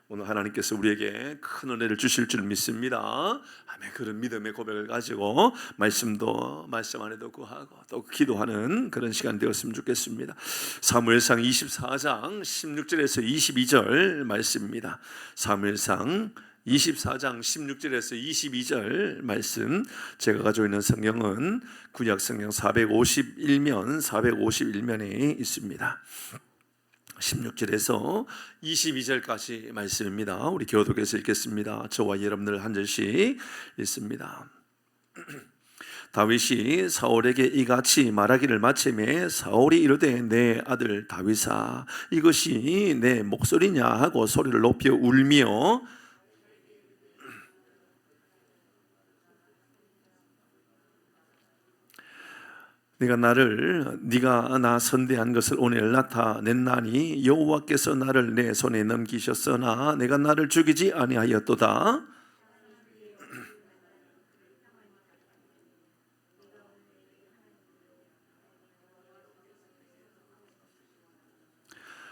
오늘 하나님께서 우리에게 큰 은혜를 주실 줄 믿습니다. 아멘. 그런 믿음의 고백을 가지고 말씀 안에도 구하고 또 기도하는 그런 시간 되었으면 좋겠습니다. 사무엘상 24장 16절에서 22절 말씀입니다. 사무엘상 24장 16절에서 22절 말씀, 제가 가지고 있는 성경은 구약 성경 451면에 있습니다. 16절에서 22절까지 말씀입니다. 우리 교독에서 읽겠습니다. 저와 여러분들 한 절씩 읽습니다. 다윗이 사울에게 이같이 말하기를 마침에 사울이 이르되 내 아들 다윗아 이것이 내 목소리냐 하고 소리를 높여 울며 네가 나 선대한 것을 오늘 나타냈나니 여호와께서 나를 내 손에 넘기셨으나 내가 나를 죽이지 아니하였도다.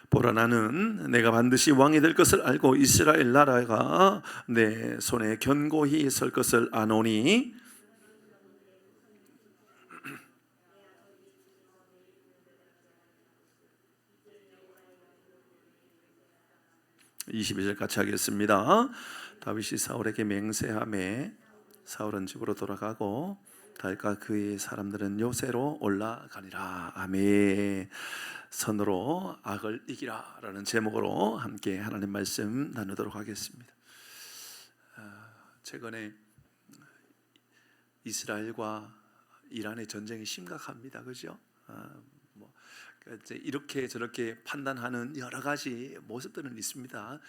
보라 나는 내가 반드시 왕이 될 것을 알고 이스라엘 나라가 내 손에 견고히 설 것을 아노니 22절 같이 하겠습니다. 다윗이 사울에게 맹세하매 사울은 집으로 돌아가고 다윗과 그의 사람들은 요새로 올라가니라. 아멘. 선으로 악을 이기라 라는 제목으로 함께 하나님 말씀 나누도록 하겠습니다. 최근에 이스라엘과 이란의 전쟁이 심각합니다. 그죠? 이렇게 저렇게 판단하는 여러 가지 모습들은 있습니다.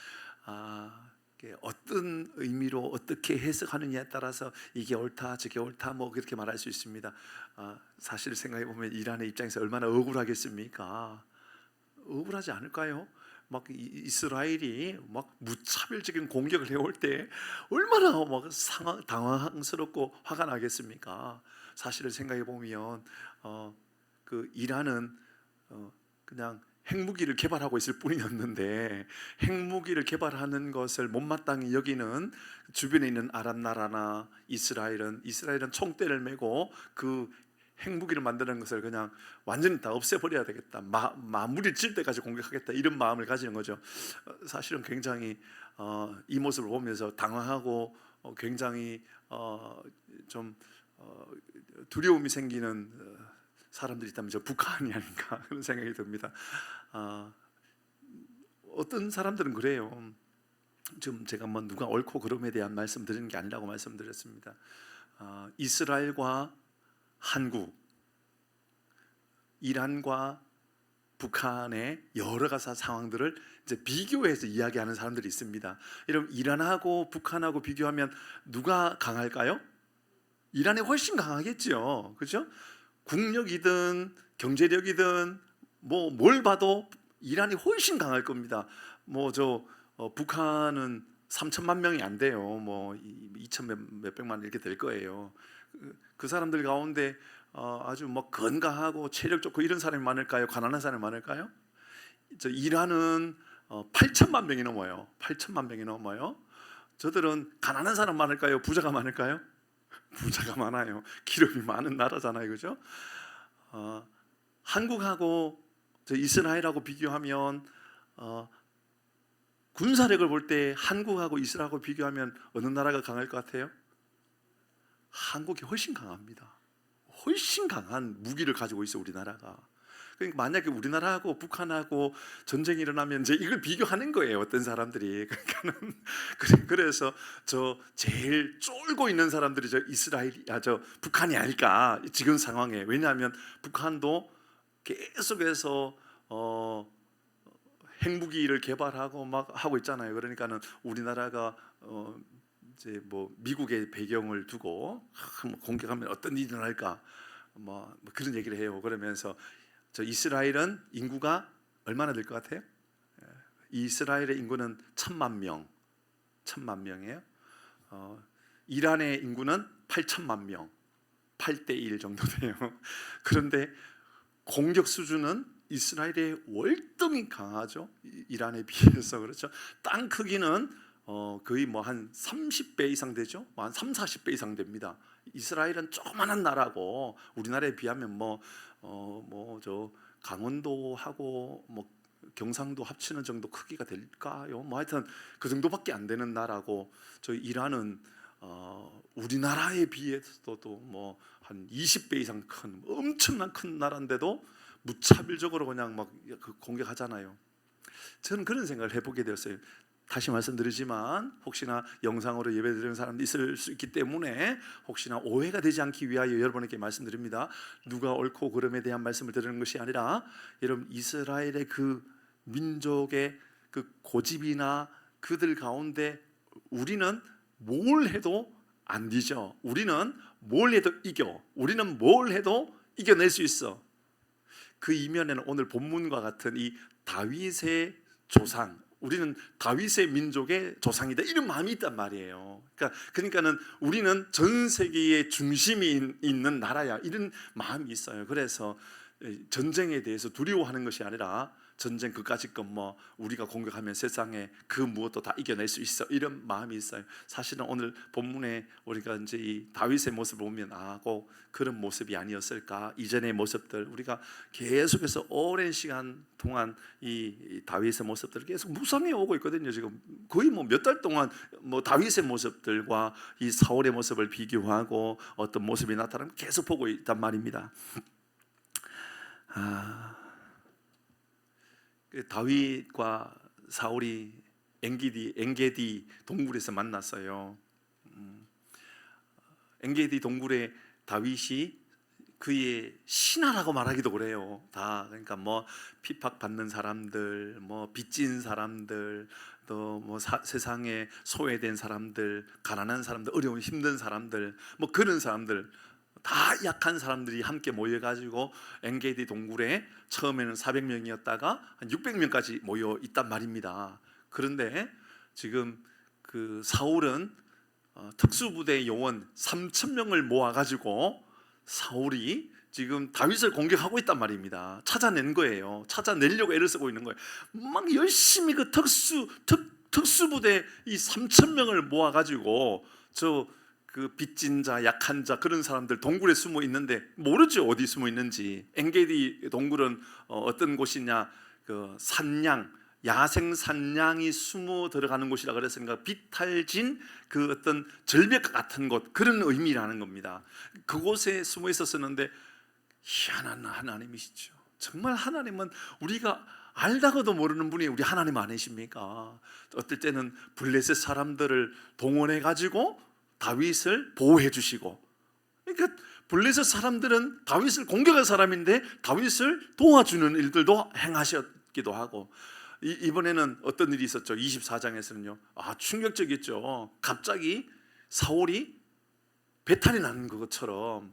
어떤 의미로 어떻게 해석하느냐에 따라서 이게 옳다 저게 옳다 그렇게 말할 수 있습니다. 사실 생각해 보면 이란의 입장에서 얼마나 억울하겠습니까? 억울하지 않을까요? 막 이스라엘이 막 무차별적인 공격을 해올 때 얼마나 막 당황스럽고 화가 나겠습니까? 사실을 생각해 보면 그 이란은 그냥 핵무기를 개발하고 있을 뿐이었는데 핵무기를 개발하는 것을 못마땅히 여기는 주변에 있는 아랍 나라나 이스라엘은 총대를 메고 그 핵무기를 만드는 것을 그냥 완전히 다 없애버려야 되겠다, 마무리 질 때까지 공격하겠다, 이런 마음을 가지는 거죠. 사실은 굉장히 이 모습을 보면서 당황하고 굉장히 좀 두려움이 생기는 사람들이 있다면 저 북한이 아닌가 그런 생각이 듭니다. 어떤 사람들은 그래요. 지금 제가 누가 옳고 그름에 대한 말씀 드리는 게 아니라고 말씀드렸습니다. 이스라엘과 한국, 이란과 북한의 여러 가지 상황들을 이제 비교해서 이야기하는 사람들이 있습니다. 여러분, 이란하고 북한하고 비교하면 누가 강할까요? 이란이 훨씬 강하겠죠. 그렇죠? 국력이든 경제력이든 뭘 봐도 이란이 훨씬 강할 겁니다. 북한은 3천만 명이 안 돼요. 2천 몇백만 이렇게 될 거예요. 그 사람들 가운데 아주 건강하고 체력 좋고 이런 사람이 많을까요? 가난한 사람이 많을까요? 이란은 8천만 명이 넘어요. 8천만 명이 넘어요. 저들은 가난한 사람 많을까요? 부자가 많을까요? 부자가 많아요. 기름이 많은 나라잖아요. 그죠? 한국하고 이스라엘하고 비교하면 군사력을 볼 때 한국하고 이스라엘하고 비교하면 어느 나라가 강할 것 같아요? 한국이 훨씬 강합니다. 훨씬 강한 무기를 가지고 있어 우리나라가. 그러니까 만약에 우리나라하고 북한하고 전쟁이 일어나면 이제 이걸 비교하는 거예요. 어떤 사람들이. 그래서 제일 쫄고 있는 사람들이 북한이 아닐까 지금 상황에. 왜냐하면 북한도 계속해서 핵무기를 개발하고 막 하고 있잖아요. 그러니까는 우리나라가 이제 미국의 배경을 두고 공격하면 어떤 일이 일어날까 그런 얘기를 해요. 그러면서 이스라엘은 인구가 얼마나 될 것 같아요? 이스라엘의 인구는 1,000만 명이에요. 이란의 인구는 8천만 명, 8대 1 정도 돼요. 그런데 공격 수준은 이스라엘의 월등히 강하죠. 이란에 비해서. 그렇죠. 땅 크기는 거의 뭐 한 30배 이상 되죠. 한 3, 40배 이상 됩니다. 이스라엘은 조그만한 나라고 우리나라에 비하면 저 강원도하고 뭐 경상도 합치는 정도 크기가 될까요? 뭐 하여튼 그 정도밖에 안 되는 나라고, 저희 이란은 우리나라에 비해서도 뭐 한 20배 이상 큰 엄청난 큰 나라인데도 무차별적으로 그냥 막 공격하잖아요. 저는 그런 생각을 해보게 되었어요. 다시 말씀드리지만 혹시나 영상으로 예배드리는 사람도 있을 수 있기 때문에 혹시나 오해가 되지 않기 위하여 여러분에게 말씀드립니다. 누가 옳고 그름에 대한 말씀을 드리는 것이 아니라, 여러분 이스라엘의 그 민족의 그 고집이나 그들 가운데 우리는 뭘 해도 안 뒤져. 우리는 뭘 해도 이겨. 우리는 뭘 해도 이겨낼 수 있어. 그 이면에는 오늘 본문과 같은 이 다윗의 조상, 우리는 다윗의 민족의 조상이다, 이런 마음이 있단 말이에요. 그러니까는 우리는 전 세계의 중심이 있는 나라야, 이런 마음이 있어요. 그래서 전쟁에 대해서 두려워하는 것이 아니라, 전쟁 그까짓 건 뭐 우리가 공격하면 세상에 그 무엇도 다 이겨낼 수 있어, 이런 마음이 있어요. 사실은 오늘 본문에 우리가 이제 이 다윗의 모습을 보면 꼭 그런 모습이 아니었을까. 이전의 모습들, 우리가 계속해서 오랜 시간 동안 이 다윗의 모습들을 계속 묵상해 오고 있거든요. 지금 거의 뭐 몇 달 동안 뭐 다윗의 모습들과 이 사울의 모습을 비교하고 어떤 모습이 나타나면 계속 보고 있단 말입니다. 다윗과 사울이 엔게디 동굴에서 만났어요. 엔게디 동굴에 다윗이 그의 신하라고 말하기도 그래요. 다 그러니까 뭐 핍박받는 사람들, 뭐 빚진 사람들, 또 뭐 세상에 소외된 사람들, 가난한 사람들, 어려운 힘든 사람들, 뭐 그런 사람들, 다 약한 사람들이 함께 모여가지고 엔게디 동굴에 처음에는 400명이었다가 한 600명까지 모여 있단 말입니다. 그런데 지금 그 사울은 특수부대 요원 3,000명을 모아가지고 사울이 지금 다윗을 공격하고 있단 말입니다. 찾아낸 거예요. 찾아내려고 애를 쓰고 있는 거예요. 막 열심히 그 특수부대 이 3,000명을 모아가지고 그 빚진 자, 약한 자, 그런 사람들 동굴에 숨어 있는데 모르죠, 어디 숨어 있는지. 엔게디 동굴은 어떤 곳이냐, 그 산양, 야생 산양이 숨어 들어가는 곳이라 그랬으니까 비탈진 그 어떤 절벽 같은 곳, 그런 의미라는 겁니다. 그곳에 숨어 있었었는데 희한한 하나님이시죠. 정말 하나님은 우리가 알다가도 모르는 분이 우리 하나님 아니십니까? 어떨 때는 블레셋 사람들을 동원해 가지고 다윗을 보호해 주시고, 그러니까 블레셋 사람들은 다윗을 공격할 사람인데 다윗을 도와주는 일들도 행하셨기도 하고, 이번에는 어떤 일이 있었죠? 24장에서는요 충격적이었죠. 갑자기 사울이 배탈이 나는 것처럼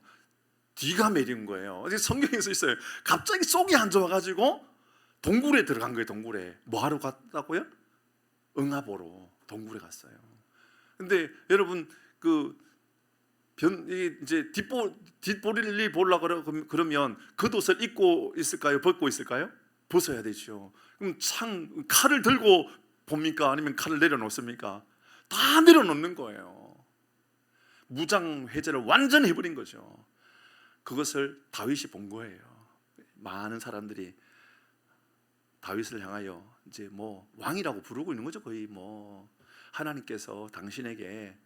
뒤가 매린 거예요. 성경에서 있어요. 갑자기 속이 안 좋아가지고 동굴에 들어간 거예요. 동굴에 뭐하러 갔다고요? 응아보러 동굴에 갔어요. 근데 여러분 이제 뒷볼일 보려고 그러면 겉옷을 입고 있을까요? 벗고 있을까요? 벗어야 되죠. 그럼 칼을 들고 봅니까? 아니면 칼을 내려놓습니까? 다 내려놓는 거예요. 무장해제를 완전히 해버린 거죠. 그것을 다윗이 본 거예요. 많은 사람들이 다윗을 향하여 이제 뭐 왕이라고 부르고 있는 거죠. 거의 뭐 하나님께서 당신에게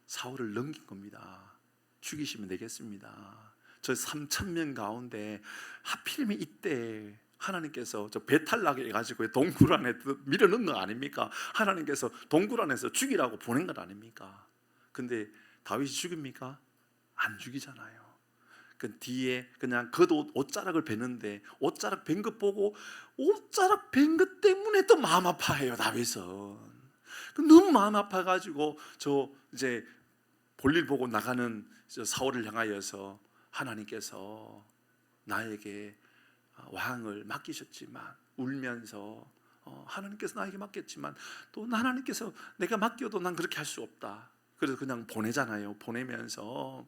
사울을 넘긴 겁니다. 죽이시면 되겠습니다. 저 3,000명 가운데 하필이면 이때 하나님께서 저 배탈 나게 해가지고 동굴 안에 밀어넣은 거 아닙니까? 하나님께서 동굴 안에서 죽이라고 보낸 것 아닙니까? 근데 다윗이 죽입니까? 안 죽이잖아요. 그 뒤에 그냥 겉옷 옷자락을 베는데 옷자락 벤 것 보고 옷자락 벤 것 때문에 또 마음 아파해요. 다윗은 너무 마음 아파가지고 이제 볼일 보고 나가는 사울을 향하여서 하나님께서 나에게 왕을 맡기셨지만, 울면서 하나님께서 나에게 맡겼지만 또 하나님께서 내가 맡겨도 난 그렇게 할 수 없다. 그래서 그냥 보내잖아요. 보내면서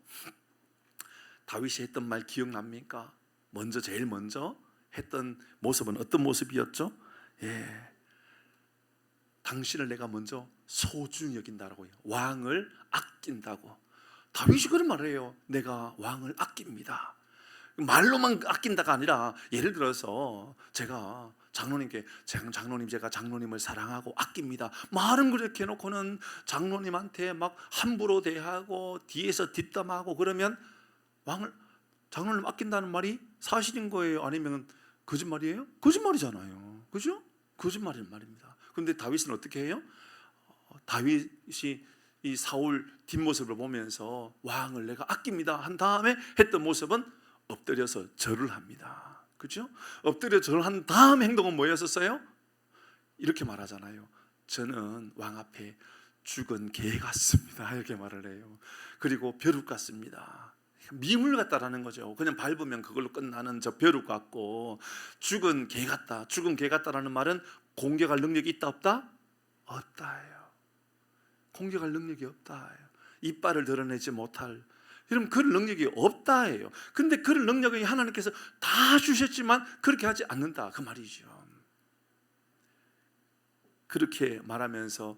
다윗이 했던 말 기억납니까? 제일 먼저 했던 모습은 어떤 모습이었죠? 예, 당신을 내가 먼저 소중히 여긴다라고요. 왕을 아낀다고. 다윗이 그런 말을 해요. 내가 왕을 아낍니다. 말로만 아낀다가 아니라, 예를 들어서 제가 장로님께 장로님, 제가 장로님을 사랑하고 아낍니다, 말은 그렇게 해놓고는 장로님한테 막 함부로 대하고 뒤에서 뒷담하고 그러면 장로님 아낀다는 말이 사실인 거예요? 아니면 거짓말이에요? 거짓말이잖아요. 그죠? 거짓말인 말입니다. 그런데 다윗은 어떻게 해요? 다윗이 이 사울 뒷모습을 보면서 왕을 내가 아낍니다 한 다음에 했던 모습은 엎드려서 절을 합니다. 그죠? 엎드려 절한 다음 행동은 뭐였었어요? 이렇게 말하잖아요. 저는 왕 앞에 죽은 개 같습니다, 이렇게 말을 해요. 그리고 벼룩 같습니다. 미물 같다라는 거죠. 그냥 밟으면 그걸로 끝나는 저 벼룩 같고, 죽은 개 같다. 죽은 개 같다라는 말은 공격할 능력이 있다 없다? 없다예요. 공격할 능력이 없다예요. 이빨을 드러내지 못할, 여러분 그럴 능력이 없다예요. 근데 그럴 능력이 하나님께서 다 주셨지만 그렇게 하지 않는다, 그 말이죠. 그렇게 말하면서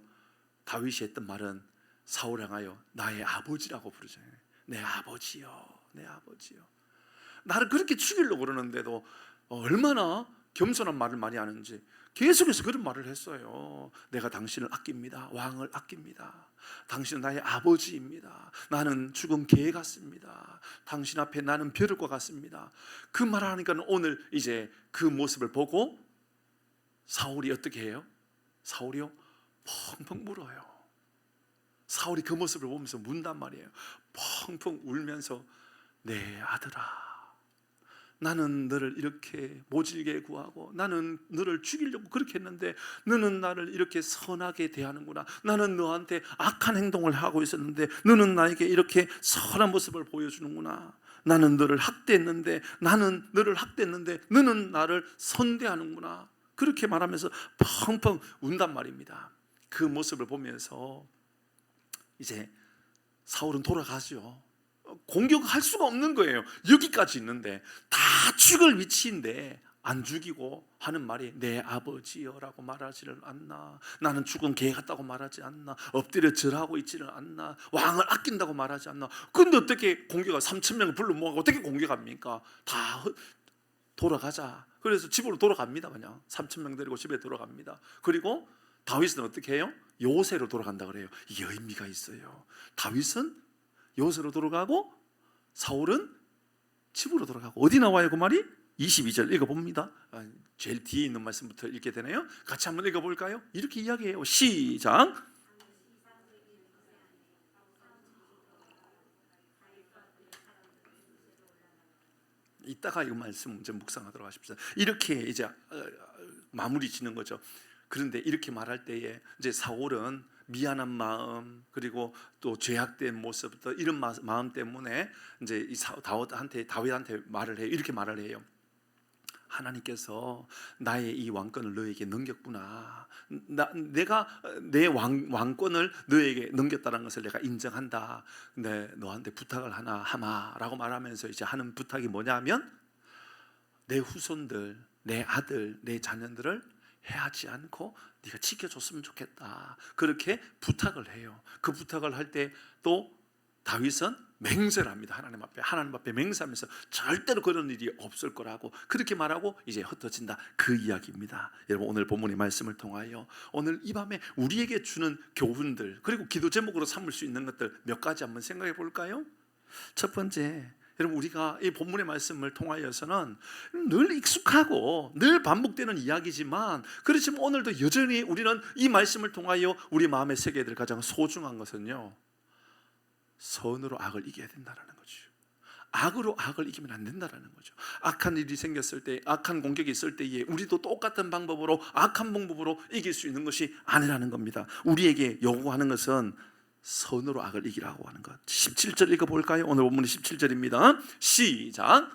다윗이 했던 말은 사울을 향하여 나의 아버지라고 부르잖아요. 내 아버지요, 내 아버지요. 나를 그렇게 죽이려고 그러는데도 얼마나 겸손한 말을 많이 하는지 계속해서 그런 말을 했어요. 내가 당신을 아낍니다. 왕을 아낍니다. 당신은 나의 아버지입니다. 나는 죽은 개 같습니다. 당신 앞에 나는 벼룩과 같습니다. 그 말을 하니까 오늘 이제 그 모습을 보고 사울이 어떻게 해요? 사울이요? 펑펑 울어요. 사울이 그 모습을 보면서 문단 말이에요. 펑펑 울면서 내 아들아, 나는 너를 이렇게 모질게 구하고 나는 너를 죽이려고 그렇게 했는데 너는 나를 이렇게 선하게 대하는구나. 나는 너한테 악한 행동을 하고 있었는데 너는 나에게 이렇게 선한 모습을 보여주는구나. 나는 너를 학대했는데 너는 나를 선대하는구나. 그렇게 말하면서 펑펑 운단 말입니다. 그 모습을 보면서 이제 사울은 돌아가죠. 공격할 수가 없는 거예요. 여기까지 있는데, 다 죽을 위치인데 안 죽이고 하는 말이 내 아버지여라고 말하지를 않나, 나는 죽은 개 같다고 말하지 않나, 엎드려 절하고 있지를 않나, 왕을 아낀다고 말하지 않나. 근데 어떻게 공격을 3,000명을 불러 모아서 어떻게 공격합니까? 다 돌아가자. 그래서 집으로 돌아갑니다. 그냥 3,000명 데리고 집에 돌아갑니다. 그리고 다윗은 어떻게 해요? 요새로 돌아간다 그래요. 이게 의미가 있어요. 다윗은 요새로 돌아가고 사울은 집으로 돌아가고. 어디 나와요 그 말이? 22절 읽어봅니다. 제일 뒤에 있는 말씀부터 읽게 되네요. 같이 한번 읽어볼까요? 이렇게 이야기해요. 시작. 이따가 이 말씀 좀 묵상하도록 하십시오. 이렇게 이제 마무리 짓는 거죠. 그런데 이렇게 말할 때에 이제 사울은 미안한 마음, 그리고 또 죄악된 모습, 또 이런 마음 때문에 이제 이 다윗한테 말을 해요. 이렇게 말을 해요. 하나님께서 나의 이 왕권을 너에게 넘겼구나. 내가 내 왕권을 너에게 넘겼다는 것을 내가 인정한다. 근데 너한테 부탁을 하나 하마라고 말하면서 이제 하는 부탁이 뭐냐면, 내 후손들, 내 아들, 내 자녀들을 해하지 않고 네가 지켜줬으면 좋겠다. 그렇게 부탁을 해요. 그 부탁을 할 때 또 다윗은 맹세를 합니다. 하나님 앞에 맹세하면서 절대로 그런 일이 없을 거라고 그렇게 말하고 이제 흩어진다, 그 이야기입니다. 여러분 오늘 본문의 말씀을 통하여 오늘 이 밤에 우리에게 주는 교훈들, 그리고 기도 제목으로 삼을 수 있는 것들 몇 가지 한번 생각해 볼까요? 첫 번째, 여러분 우리가 이 본문의 말씀을 통하여서는 늘 익숙하고 늘 반복되는 이야기지만, 그렇지만 오늘도 여전히 우리는 이 말씀을 통하여 우리 마음에 새겨야 될 가장 소중한 것은요, 선으로 악을 이겨야 된다는 거죠. 악으로 악을 이기면 안 된다는 거죠. 악한 일이 생겼을 때, 악한 공격이 있을 때에 우리도 똑같은 방법으로, 악한 방법으로 이길 수 있는 것이 아니라는 겁니다. 우리에게 요구하는 것은 선으로 악을 이기라고 하는 것. 17절 읽어볼까요? 오늘 본문이 17절입니다. 시작.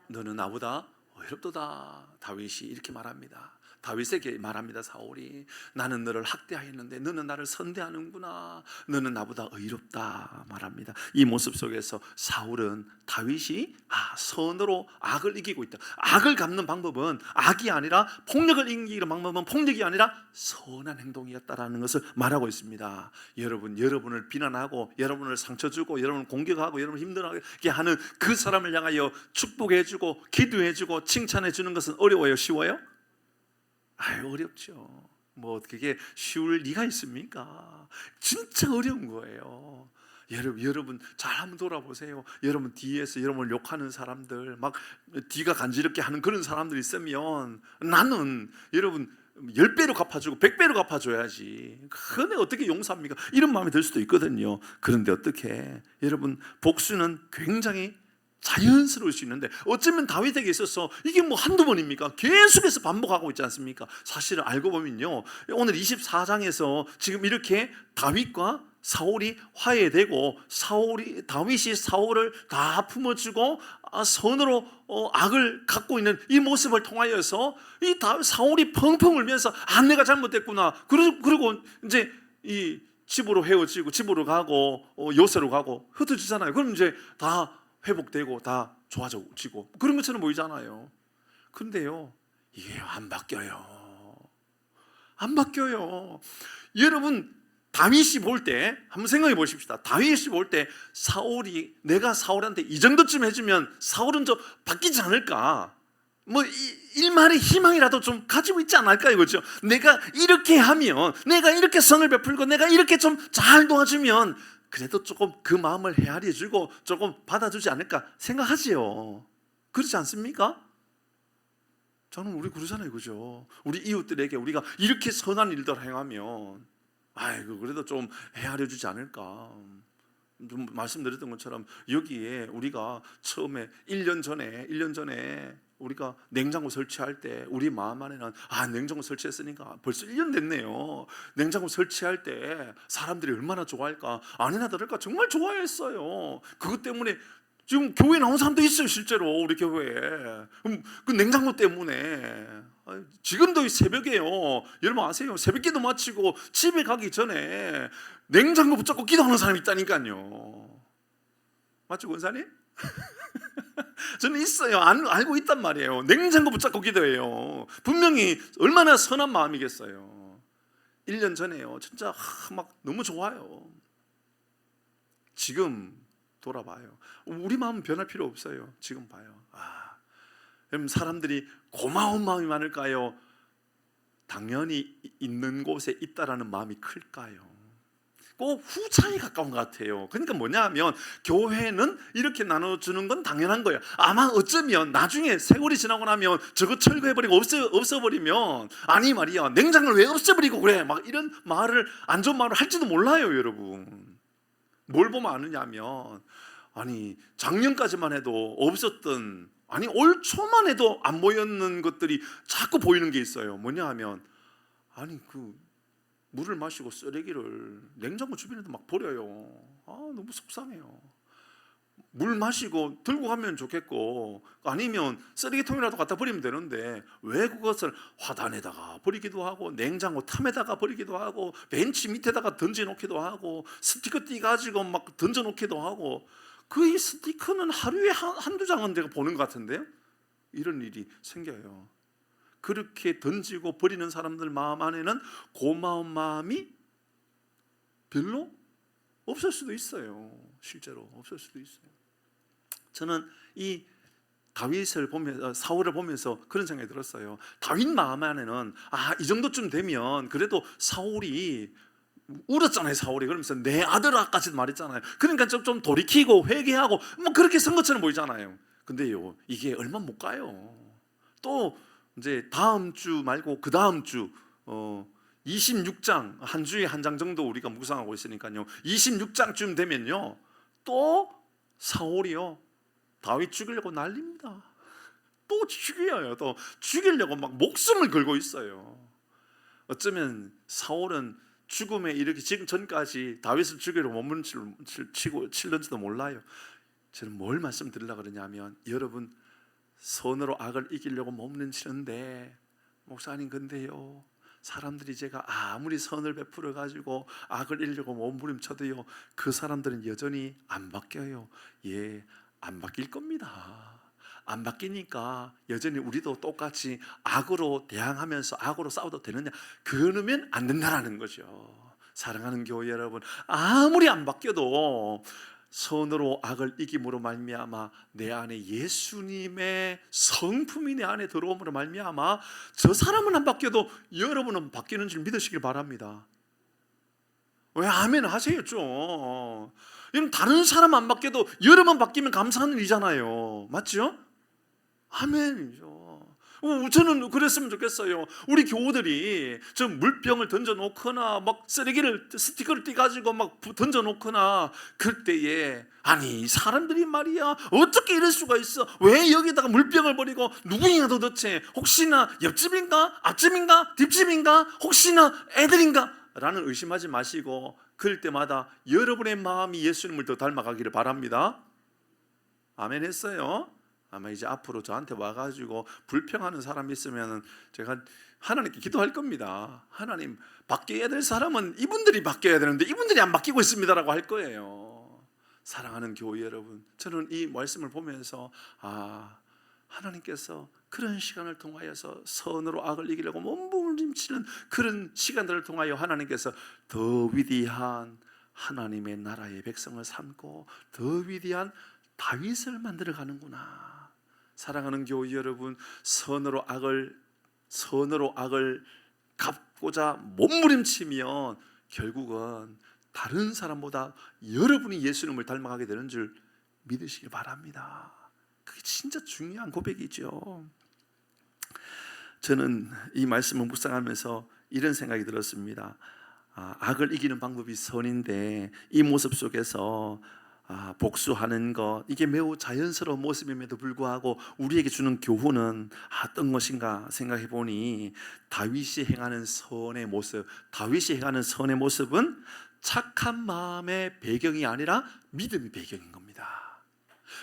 너는 나보다 의롭도다. 다윗이 이렇게 말합니다. 다윗에게 말합니다. 사울이 나는 너를 학대하였는데 너는 나를 선대하는구나. 너는 나보다 의롭다 말합니다. 이 모습 속에서 사울은 다윗이 선으로 악을 이기고 있다. 악을 갚는 방법은 악이 아니라, 폭력을 이기는 방법은 폭력이 아니라 선한 행동이었다라는 것을 말하고 있습니다. 여러분을 비난하고 여러분을 상처 주고 여러분을 공격하고 여러분을 힘들게 하는 그 사람을 향하여 축복해주고 기도해주고 칭찬해주는 것은 어려워요? 쉬워요? 어렵죠. 뭐 그게 쉬울 리가 있습니까? 진짜 어려운 거예요. 여러분 잘 한번 돌아보세요. 여러분 뒤에서 여러분을 욕하는 사람들, 막 뒤가 간지럽게 하는 그런 사람들 있으면 나는 여러분 10배로 갚아주고 100배로 갚아줘야지. 그런데 어떻게 용서합니까? 이런 마음이 들 수도 있거든요. 그런데 어떻게, 여러분 복수는 굉장히 자연스러울 수 있는데 어쩌면 다윗에게 있어서 이게 뭐 한두 번입니까? 계속해서 반복하고 있지 않습니까? 사실은 알고 보면요, 오늘 24장에서 지금 이렇게 다윗과 사울이 화해되고 다윗이 사울을 다 품어주고 선으로 악을 갖고 있는 이 모습을 통하여서 이 사울이 펑펑 울면서 내가 잘못됐구나. 그리고 이제 이 집으로 헤어지고 집으로 가고 요새로 가고 흩어지잖아요. 그럼 이제 다 회복되고 다 좋아지고 그런 것처럼 보이잖아요. 그런데요, 이게 안 바뀌어요. 안 바뀌어요. 여러분 다윗이 볼 때 한번 생각해 보십시다. 다윗이 볼 때 내가 사울한테 이 정도쯤 해주면 사울은 좀 바뀌지 않을까? 뭐 일말의 희망이라도 좀 가지고 있지 않을까 이거죠. 내가 이렇게 하면, 내가 이렇게 선을 베풀고 내가 이렇게 좀 잘 도와주면 그래도 조금 그 마음을 헤아려주고 조금 받아주지 않을까 생각하지요. 그렇지 않습니까? 저는 우리 그러잖아요, 그죠? 우리 이웃들에게 우리가 이렇게 선한 일들 행하면 그래도 좀 헤아려주지 않을까. 좀 말씀드렸던 것처럼 여기에 우리가 처음에 1년 전에 우리가 냉장고 설치할 때 우리 마음 안에는 냉장고 설치했으니까 벌써 1년 됐네요. 냉장고 설치할 때 사람들이 얼마나 좋아할까, 아니나 다를까 정말 좋아했어요. 그것 때문에 지금 교회 나온 사람도 있어요. 실제로 우리 교회에. 그 냉장고 때문에 지금도 새벽에요, 여러분 아세요? 새벽기도 마치고 집에 가기 전에 냉장고 붙잡고 기도하는 사람이 있다니까요. 맞죠, 권사님? 저는 있어요. 알고 있단 말이에요. 냉장고 붙잡고 기도해요. 분명히 얼마나 선한 마음이겠어요. 1년 전에요, 진짜 막 너무 좋아요. 지금 돌아봐요. 우리 마음은 변할 필요 없어요. 지금 봐요. 그럼 사람들이 고마운 마음이 많을까요? 당연히 있는 곳에 있다라는 마음이 클까요? 꼭 후차에 가까운 것 같아요. 그러니까 뭐냐면 교회는 이렇게 나눠주는 건 당연한 거예요. 아마 어쩌면 나중에 세월이 지나고 나면 저거 철거해버리고 없애버리면 아니 말이야, 냉장고를 왜 없애버리고 그래, 막 이런 말을, 안 좋은 말을 할지도 몰라요. 여러분 뭘 보면 아느냐면 작년까지만 해도 없었던, 올 초만 해도 안 보였는 것들이 자꾸 보이는 게 있어요. 뭐냐 하면 물을 마시고 쓰레기를 냉장고 주변에도 막 버려요. 너무 속상해요. 물 마시고 들고 가면 좋겠고, 아니면 쓰레기통이라도 갖다 버리면 되는데 왜 그것을 화단에다가 버리기도 하고 냉장고 탐에다가 버리기도 하고 벤치 밑에다가 던져놓기도 하고 스티커 띠 가지고 막 던져놓기도 하고, 이 스티커는 하루에 한두 장은 내가 보는 것 같은데요. 이런 일이 생겨요. 그렇게 던지고 버리는 사람들 마음 안에는 고마운 마음이 별로 없을 수도 있어요. 실제로 없을 수도 있어요. 저는 이 다윗을 보면서, 사울을 보면서 그런 생각이 들었어요. 다윗 마음 안에는 이 정도쯤 되면 그래도 사울이 울었잖아요. 사울이 그러면서 내 아들아까지도 말했잖아요. 그러니까 좀 돌이키고 회개하고 뭐 그렇게 선 것처럼 보이잖아요. 근데요, 이게 얼마 못 가요. 또 이제 다음 주 말고 그 다음 주 26장, 한 주에 한 장 정도 우리가 묵상하고 있으니까요, 26장쯤 되면요 또 사울이요 다윗 죽이려고 난립니다. 또 죽여요. 또 죽이려고 막 목숨을 걸고 있어요. 어쩌면 사울은 죽음에 이르기 전까지 다윗을 죽이려 몸부림치고 칠는지도 몰라요. 저는 뭘 말씀드리려고 그러냐면, 여러분 선으로 악을 이기려고 몸부림치는데 목사님 근데요 사람들이 제가 아무리 선을 베풀어 가지고 악을 이기려고 몸부림쳐도요 그 사람들은 여전히 안 바뀌어요. 예, 안 바뀔 겁니다. 안 바뀌니까 여전히 우리도 똑같이 악으로 대항하면서 악으로 싸워도 되느냐? 그러면 안 된다라는 거죠. 사랑하는 교회 여러분, 아무리 안 바뀌어도 선으로 악을 이김으로 말미암아 내 안에 예수님의 성품이 내 안에 들어옴으로 말미암아 저 사람은 안 바뀌어도 여러분은 바뀌는 줄 믿으시길 바랍니다. 왜 아멘 하세요 좀. 여러분 다른 사람 안 바뀌어도 여러분 바뀌면 감사하는 일이잖아요. 맞죠? 아멘이죠. 저는 그랬으면 좋겠어요. 우리 교우들이 저 물병을 던져놓거나 막 쓰레기를 스티커를 띄가지고 막 던져놓거나 그럴 때에 아니 사람들이 말이야 어떻게 이럴 수가 있어? 왜 여기다가 물병을 버리고 누구냐 도대체? 혹시나 옆집인가? 앞집인가? 뒷집인가? 혹시나 애들인가? 라는 의심하지 마시고 그럴 때마다 여러분의 마음이 예수님을 더 닮아가기를 바랍니다. 아멘 했어요? 아마 이제 앞으로 저한테 와가지고 불평하는 사람이 있으면 제가 하나님께 기도할 겁니다. 하나님 바뀌어야 될 사람은 이분들이 바뀌어야 되는데 이분들이 안 바뀌고 있습니다라고 할 거예요. 사랑하는 교회 여러분, 저는 이 말씀을 보면서 하나님께서 그런 시간을 통하여서 선으로 악을 이기려고 몸부림치는 그런 시간들을 통하여 하나님께서 더 위대한 하나님의 나라의 백성을 삼고 더 위대한 다윗을 만들어 가는구나. 사랑하는 교회 여러분, 선으로 악을 갚고자 몸부림치면 결국은 다른 사람보다 여러분이 예수님을 닮아가게 되는 줄 믿으시길 바랍니다. 그게 진짜 중요한 고백이죠. 저는 이 말씀을 묵상하면서 이런 생각이 들었습니다. 악을 이기는 방법이 선인데 이 모습 속에서 복수하는 것, 이게 매우 자연스러운 모습임에도 불구하고 우리에게 주는 교훈은 어떤 것인가 생각해 보니 다윗이 행하는 선의 모습은 착한 마음의 배경이 아니라 믿음의 배경인 겁니다.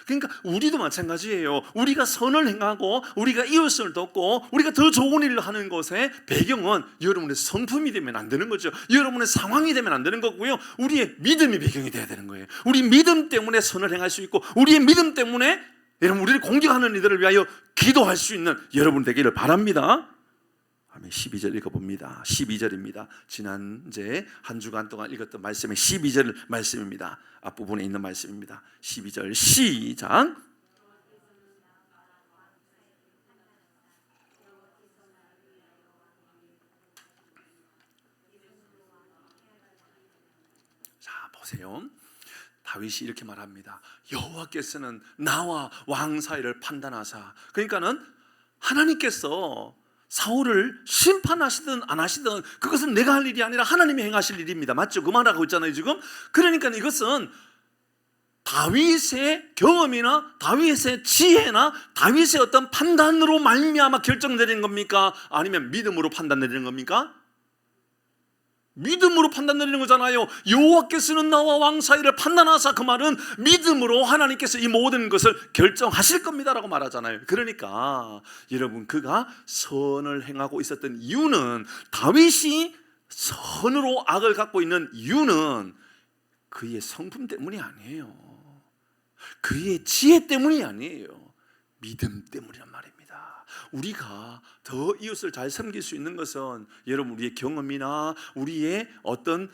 그러니까 우리도 마찬가지예요. 우리가 선을 행하고 우리가 이웃을 돕고 우리가 더 좋은 일을 하는 것의 배경은 여러분의 성품이 되면 안 되는 거죠. 여러분의 상황이 되면 안 되는 거고요. 우리의 믿음이 배경이 돼야 되는 거예요. 우리 믿음 때문에 선을 행할 수 있고 우리의 믿음 때문에 여러분 우리를 공격하는 이들을 위하여 기도할 수 있는 여러분 되기를 바랍니다. 아멘. 12절 읽어봅니다. 12절입니다. 지난주에 한 주간 동안 읽었던 말씀의 12절 말씀입니다. 앞부분에 있는 말씀입니다. 12절 시작. 자 보세요. 다윗이 이렇게 말합니다. 여호와께서는 나와 왕 사이를 판단하사, 그러니까는 하나님께서 사울을 심판하시든 안 하시든 그것은 내가 할 일이 아니라 하나님이 행하실 일입니다. 맞죠? 그 말하고 있잖아요 지금. 그러니까 이것은 다윗의 경험이나 다윗의 지혜나 다윗의 어떤 판단으로 말미암아 결정 내리는 겁니까? 아니면 믿음으로 판단 내리는 겁니까? 믿음으로 판단 내리는 거잖아요. 여호와께서는 나와 왕 사이를 판단하사, 그 말은 믿음으로 하나님께서 이 모든 것을 결정하실 겁니다라고 말하잖아요. 그러니까 여러분 그가 선을 행하고 있었던 이유는, 다윗이 선으로 악을 갖고 있는 이유는 그의 성품 때문이 아니에요. 그의 지혜 때문이 아니에요. 믿음 때문이란 말입니다. 우리가 더 이웃을 잘 섬길 수 있는 것은 여러분 우리의 경험이나 우리의 어떤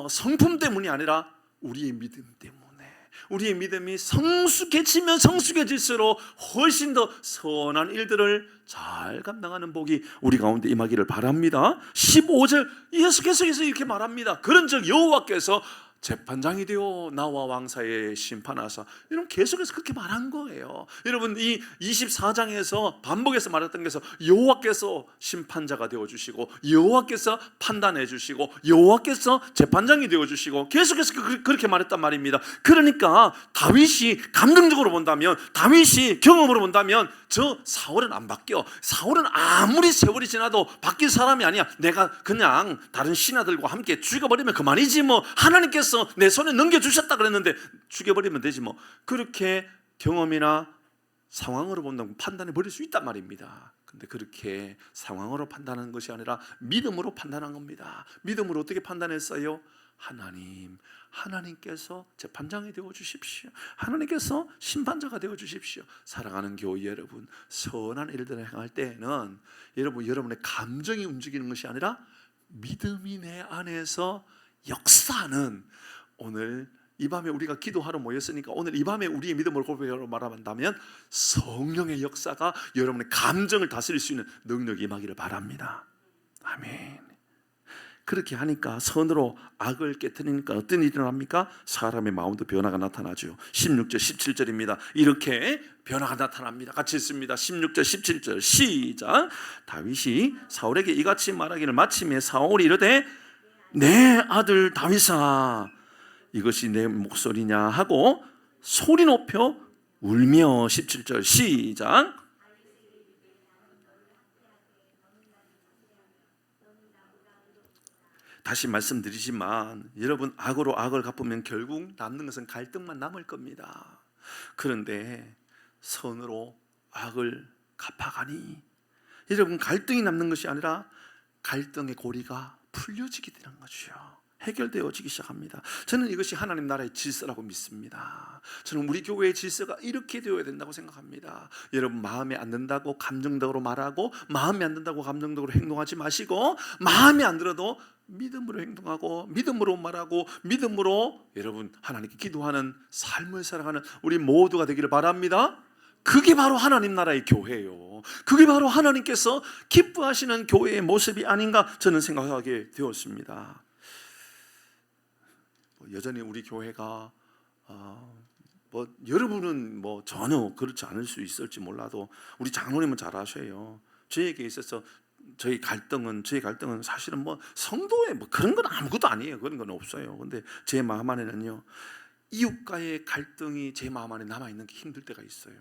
성품 때문이 아니라 우리의 믿음 때문에, 우리의 믿음이 성숙해지면 성숙해질수록 훨씬 더 선한 일들을 잘 감당하는 복이 우리 가운데 임하기를 바랍니다. 15절 계속해서 이렇게 말합니다. 그런즉 여호와께서 재판장이 되어 나와 왕 사이에 심판하사, 이런 계속해서 그렇게 말한 거예요. 여러분 이 24장에서 반복해서 말했던 것은 여호와께서 심판자가 되어주시고 여호와께서 판단해 주시고 여호와께서 재판장이 되어주시고 계속해서 그렇게 말했단 말입니다. 그러니까 다윗이 감정적으로 본다면, 다윗이 경험으로 본다면 저 사울은 안 바뀌어. 사울은 아무리 세월이 지나도 바뀔 사람이 아니야. 내가 그냥 다른 신하들과 함께 죽여버리면 그만이지 뭐, 하나님께서 내 손에 넘겨주셨다 그랬는데 죽여버리면 되지 뭐. 그렇게 경험이나 상황으로 본다면 판단해 버릴 수 있단 말입니다. 근데 그렇게 상황으로 판단하는 것이 아니라 믿음으로 판단한 겁니다. 믿음으로 어떻게 판단했어요? 하나님께서 재판장이 되어 주십시오. 하나님께서 심판자가 되어 주십시오. 사랑하는 교회 여러분, 선한 일들을 행할 때에는 여러분의 감정이 움직이는 것이 아니라 믿음이 내 안에서 역사하는, 오늘 이 밤에 우리가 기도하러 모였으니까 오늘 이 밤에 우리의 믿음을 고백하러 말한다면 성령의 역사가 여러분의 감정을 다스릴 수 있는 능력이 임하기를 바랍니다. 아멘. 그렇게 하니까, 선으로 악을 깨트리니까 어떤 일이 일어납니까? 사람의 마음도 변화가 나타나죠. 16절 17절입니다. 이렇게 변화가 나타납니다. 같이 읽습니다. 16절 17절 시작. 다윗이 사울에게 이같이 말하기를 마침에 사울이 이르되 내 아들 다윗아 이것이 내 목소리냐 하고 소리 높여 울며. 17절 시작. 다시 말씀드리지만 여러분, 악으로 악을 갚으면 결국 남는 것은 갈등만 남을 겁니다. 그런데 선으로 악을 갚아가니 여러분, 갈등이 남는 것이 아니라 갈등의 고리가 풀려지게 되는 거죠. 해결되어지기 시작합니다. 저는 이것이 하나님 나라의 질서라고 믿습니다. 저는 우리 교회의 질서가 이렇게 되어야 된다고 생각합니다. 여러분, 마음에 안 든다고 감정적으로 말하고 마음에 안 든다고 감정적으로 행동하지 마시고, 마음에 안 들어도 믿음으로 행동하고 믿음으로 말하고 믿음으로 여러분 하나님께 기도하는 삶을 살아가는 우리 모두가 되기를 바랍니다. 그게 바로 하나님 나라의 교회예요. 그게 바로 하나님께서 기뻐하시는 교회의 모습이 아닌가 저는 생각하게 되었습니다. 여전히 우리 교회가 여러분은 전혀 그렇지 않을 수 있을지 몰라도 우리 장로님은 잘 아셔요. 저에게 있어서 저희 갈등은 사실은 성도의 그런 건 아무것도 아니에요. 그런 건 없어요. 근데 제 마음 안에는요, 이웃과의 갈등이 제 마음 안에 남아있는 게 힘들 때가 있어요.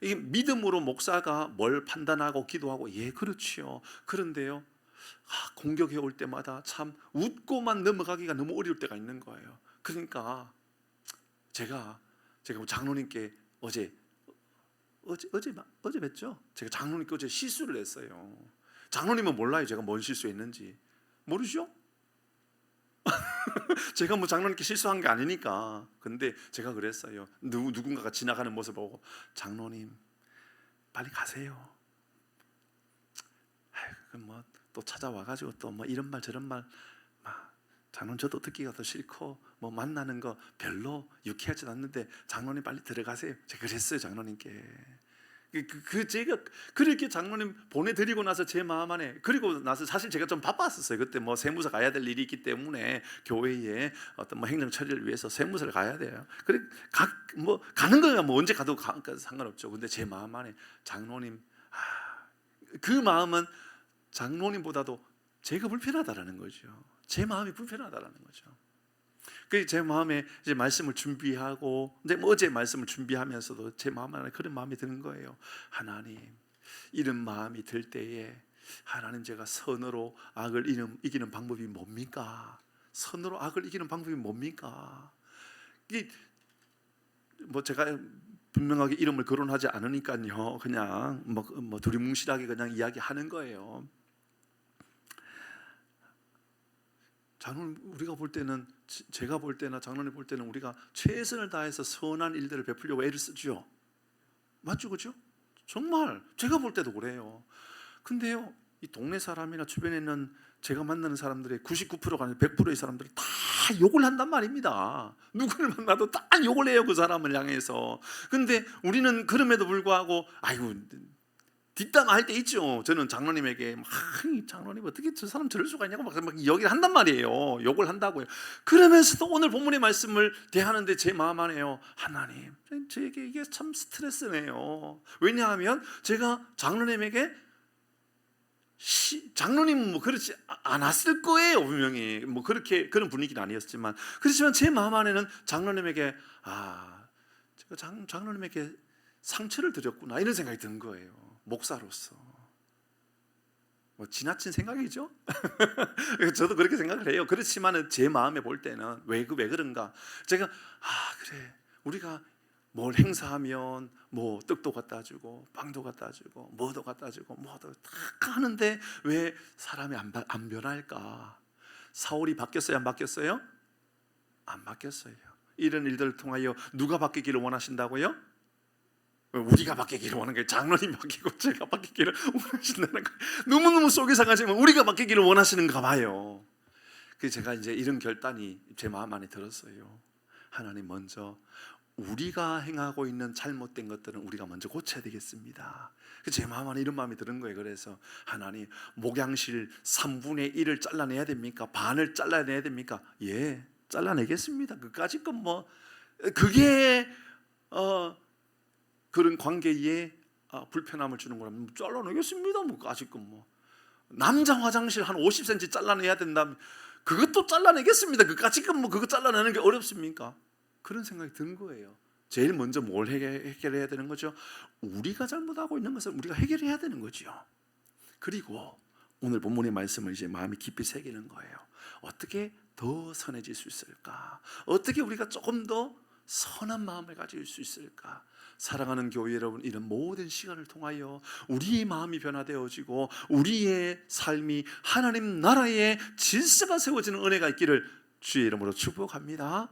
이게 믿음으로 목사가 뭘 판단하고 기도하고, 그렇지요. 그런데요, 공격해 올 때마다 참 웃고만 넘어가기가 너무 어려울 때가 있는 거예요. 그러니까 제가 장로님께 어제 뵀죠? 제가 장로님께 어제 실수를 했어요. 장로님은 몰라요, 제가 뭔 실수했는지. 모르죠? 제가 장로님께 실수한 게 아니니까. 근데 제가 그랬어요. 누군가가 지나가는 모습 보고, 장로님 빨리 가세요. 또 찾아와가지고 또 이런 말 저런 말, 장로님 저도 듣기가 더 싫고 만나는 거 별로 유쾌하지 않는데 장로님 빨리 들어가세요. 제가 그랬어요, 장로님께. 제가 그렇게 장로님 보내드리고 나서 제 마음 안에, 그리고 나서 사실 제가 좀 바빴었어요. 그때 세무사 가야 될 일이 있기 때문에 교회에 어떤 행정 처리를 위해서 세무사를 가야 돼요. 그래 가는 거야 언제 가도 상관없죠. 근데 제 마음 안에 장로님, 그 마음은 장로님보다도 제가 불편하다라는 거죠. 제 마음이 불편하다라는 거죠. 그래서 제 마음에 이제 말씀을 준비하고, 이제 어제 말씀을 준비하면서도 제 마음 안에 그런 마음이 드는 거예요. 하나님, 이런 마음이 들 때에 하나님, 제가 선으로 악을 이기는 방법이 뭡니까? 선으로 악을 이기는 방법이 뭡니까? 이게 제가 분명하게 이름을 거론하지 않으니까요, 그냥 두리뭉실하게 그냥 이야기하는 거예요. 장로님, 우리가 볼 때는, 제가 볼 때나 장로님 볼 때는 우리가 최선을 다해서 선한 일들을 베풀려고 애를 쓰죠. 맞죠, 그렇죠? 정말 제가 볼 때도 그래요. 근데요, 이 동네 사람이나 주변에 있는 제가 만나는 사람들의 99%가 아니라 100%의 사람들이 다 욕을 한단 말입니다. 누구를 만나도 다 욕을 해요, 그 사람을 향해서. 근데 우리는 그럼에도 불구하고 뒷담화할 때 있죠. 저는 장로님에게 장로님 어떻게 저 사람 저럴 수가 있냐고 막 얘기를 한단 말이에요. 욕을 한다고요. 그러면서도 오늘 본문의 말씀을 대하는데 제 마음 안에요, 하나님, 저에게 이게 참 스트레스네요. 왜냐하면 제가 장로님에게 장로님은 그렇지 않았을 거예요, 분명히. 그렇게 그런 분위기는 아니었지만, 그렇지만 제 마음 안에는 장로님에게 제가 장로님에게 상처를 드렸구나, 이런 생각이 든 거예요. 목사로서. 지나친 생각이죠. 저도 그렇게 생각을 해요. 그렇지만 제 마음에 볼 때는 왜 그런가? 제가 그래, 우리가 뭘 행사하면 뭐 떡도 갖다 주고 빵도 갖다 주고 뭐도 갖다 주고 뭐도 다 하는데 왜 사람이 안 변할까? 사울이 바뀌었어요? 안 바뀌었어요? 안 바뀌었어요. 이런 일들을 통하여 누가 바뀌기를 원하신다고요? 우리가 바뀌기를 원하는 거예요. 장로님 바뀌고 제가 바뀌기를 원하신다는 거예요. 너무너무 속이 상하지만 우리가 바뀌기를 원하시는가 봐요. 그래서 제가 이제 이런 결단이 제 마음 안에 들었어요. 하나님, 먼저 우리가 행하고 있는 잘못된 것들은 우리가 먼저 고쳐야 되겠습니다. 제 마음 안에 이런 마음이 드는 거예요. 그래서 하나님, 목양실 3분의 1을 잘라내야 됩니까? 반을 잘라내야 됩니까? 예, 잘라내겠습니다. 그까짓 건 뭐 그게 그런 관계에 불편함을 주는 거라면 잘라내겠습니다. 뭐 아직 건 뭐 남자 화장실 한 50cm 잘라내야 된다면 그것도 잘라내겠습니다. 그까짓 건 뭐 그거 잘라내는 게 어렵습니까? 그런 생각이 든 거예요. 제일 먼저 뭘 해결해야 되는 거죠? 우리가 잘못하고 있는 것을 우리가 해결해야 되는 거죠. 그리고 오늘 본문의 말씀을 이제 마음이 깊이 새기는 거예요. 어떻게 더 선해질 수 있을까? 어떻게 우리가 조금 더 선한 마음을 가질 수 있을까? 사랑하는 교회 여러분, 이런 모든 시간을 통하여 우리의 마음이 변화되어지고 우리의 삶이 하나님 나라의 질서가 세워지는 은혜가 있기를 주의 이름으로 축복합니다.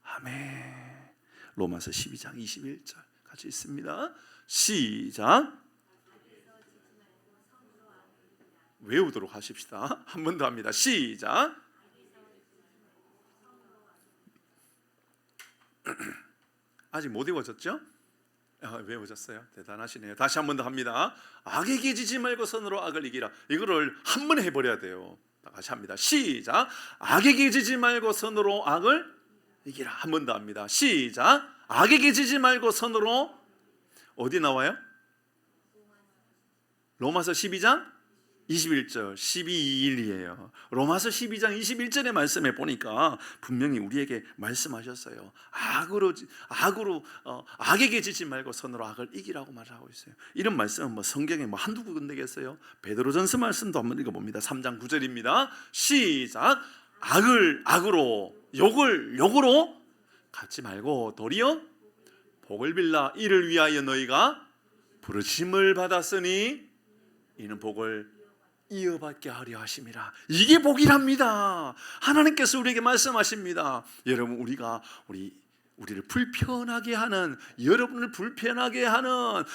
아멘. 로마서 12장 21절 같이 있습니다. 시작. 외우도록 하십시다. 한 번 더 합니다. 시작. 아직 못 외워졌죠? 외워졌어요. 대단하시네요. 다시 한 번 더 합니다. 악에게 지지 말고 선으로 악을 이기라. 이거를 한 번에 해버려야 돼요. 다시 합니다. 시작. 악에게 지지 말고 선으로 악을 이기라. 한 번 더 합니다. 시작. 악에게 지지 말고 선으로, 어디 나와요? 로마서 12장 21절 12.21이에요. 로마서 12장 21절의 말씀에 보니까 분명히 우리에게 말씀하셨어요. 악에게 지지 말고 선으로 악을 이기라고 말하고 있어요. 이런 말씀은 뭐 성경에 뭐 한두 군데겠어요? 베드로전서 말씀도 한번 읽어봅니다. 3장 9절입니다. 시작. 악을 악으로, 욕을 욕으로 갚지 말고 도리어 복을 빌라. 이를 위하여 너희가 부르심을 받았으니 이는 복을 이어받게 하려 하심이라. 이게 복이랍니다. 하나님께서 우리에게 말씀하십니다. 여러분, 우리를 불편하게 하는, 여러분을 불편하게 하는,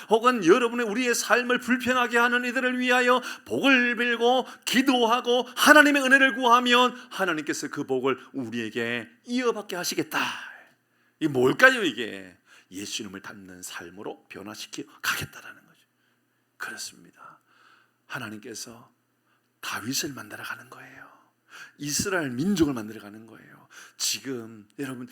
혹은 여러분의 우리의 삶을 불편하게 하는 이들을 위하여 복을 빌고 기도하고 하나님의 은혜를 구하면 하나님께서 그 복을 우리에게 이어받게 하시겠다. 이게 뭘까요? 이게 예수님을 닮는 삶으로 변화시켜 가겠다라는 거죠. 그렇습니다. 하나님께서 다윗을 만들어 가는 거예요. 이스라엘 민족을 만들어 가는 거예요. 지금 여러분,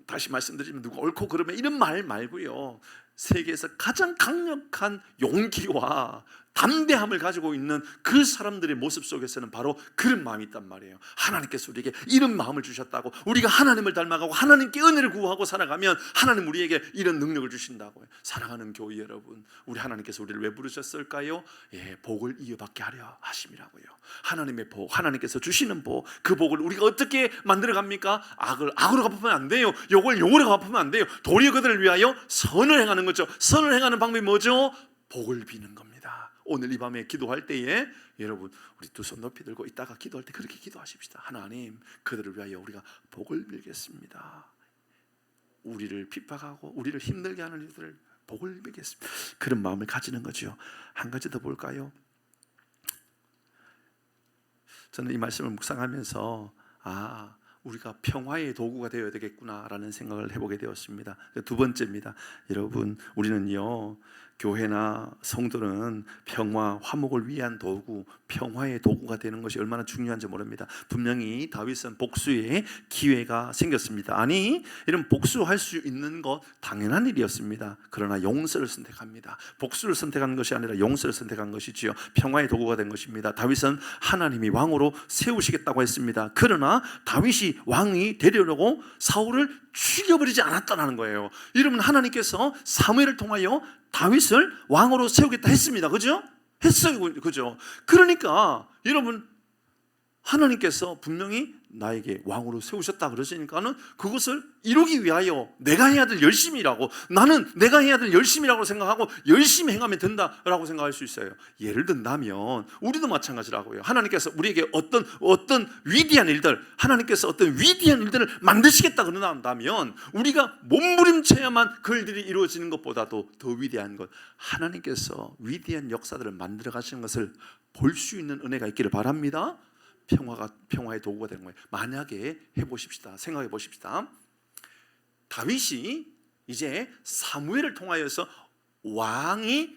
다시 말씀드리면 누가 옳고 그러면 이런 말 말고요, 세계에서 가장 강력한 용기와 담대함을 가지고 있는 그 사람들의 모습 속에서는 바로 그런 마음이 있단 말이에요. 하나님께서 우리에게 이런 마음을 주셨다고, 우리가 하나님을 닮아가고 하나님께 은혜를 구하고 살아가면 하나님 우리에게 이런 능력을 주신다고요. 사랑하는 교회 여러분, 우리 하나님께서 우리를 왜 부르셨을까요? 예, 복을 이어받게 하려 하심이라고요. 하나님의 복, 하나님께서 주시는 복, 그 복을 우리가 어떻게 만들어 갑니까? 악을 악으로 갚으면 안 돼요. 욕을 욕으로 갚으면 안 돼요. 도리어 그들을 위하여 선을 행하는 거죠. 선을 행하는 방법이 뭐죠? 복을 비는 겁니다. 오늘 이 밤에 기도할 때에 여러분, 우리 두 손 높이 들고 이따가 기도할 때 그렇게 기도하십시다. 하나님, 그들을 위하여 우리가 복을 빌겠습니다. 우리를 핍박하고 우리를 힘들게 하는 이들을 복을 빌겠습니다. 그런 마음을 가지는 거죠. 한 가지 더 볼까요? 저는 이 말씀을 묵상하면서 우리가 평화의 도구가 되어야 되겠구나라는 생각을 해보게 되었습니다. 두 번째입니다. 여러분, 우리는요, 교회나 성도는 평화, 화목을 위한 도구, 평화의 도구가 되는 것이 얼마나 중요한지 모릅니다. 분명히 다윗은 복수의 기회가 생겼습니다. 아니, 이런 복수할 수 있는 것 당연한 일이었습니다. 그러나 용서를 선택합니다. 복수를 선택한 것이 아니라 용서를 선택한 것이지요. 평화의 도구가 된 것입니다. 다윗은 하나님이 왕으로 세우시겠다고 했습니다. 그러나 다윗이 왕이 되려고 사울을 죽여버리지 않았다는 거예요. 여러분, 하나님께서 사무엘을 통하여 다윗을 왕으로 세우겠다 했습니다. 그죠? 했어요. 그죠? 그러니까 여러분, 하나님께서 분명히 나에게 왕으로 세우셨다 그러시니까는 그것을 이루기 위하여 내가 해야 될 열심이라고, 나는 내가 해야 될 열심이라고 생각하고 열심히 행하면 된다라고 생각할 수 있어요. 예를 든다면 우리도 마찬가지라고요. 하나님께서 우리에게 어떤 위대한 일들, 하나님께서 어떤 위대한 일들을 만드시겠다 그런다면 우리가 몸부림쳐야만 그 일들이 이루어지는 것보다도 더 위대한 것, 하나님께서 위대한 역사들을 만들어 가시는 것을 볼 수 있는 은혜가 있기를 바랍니다. 평화의 도구가 되는 거예요. 만약에 해보십시다. 생각해 보십시다. 다윗이 이제 사무엘을 통하여서 왕이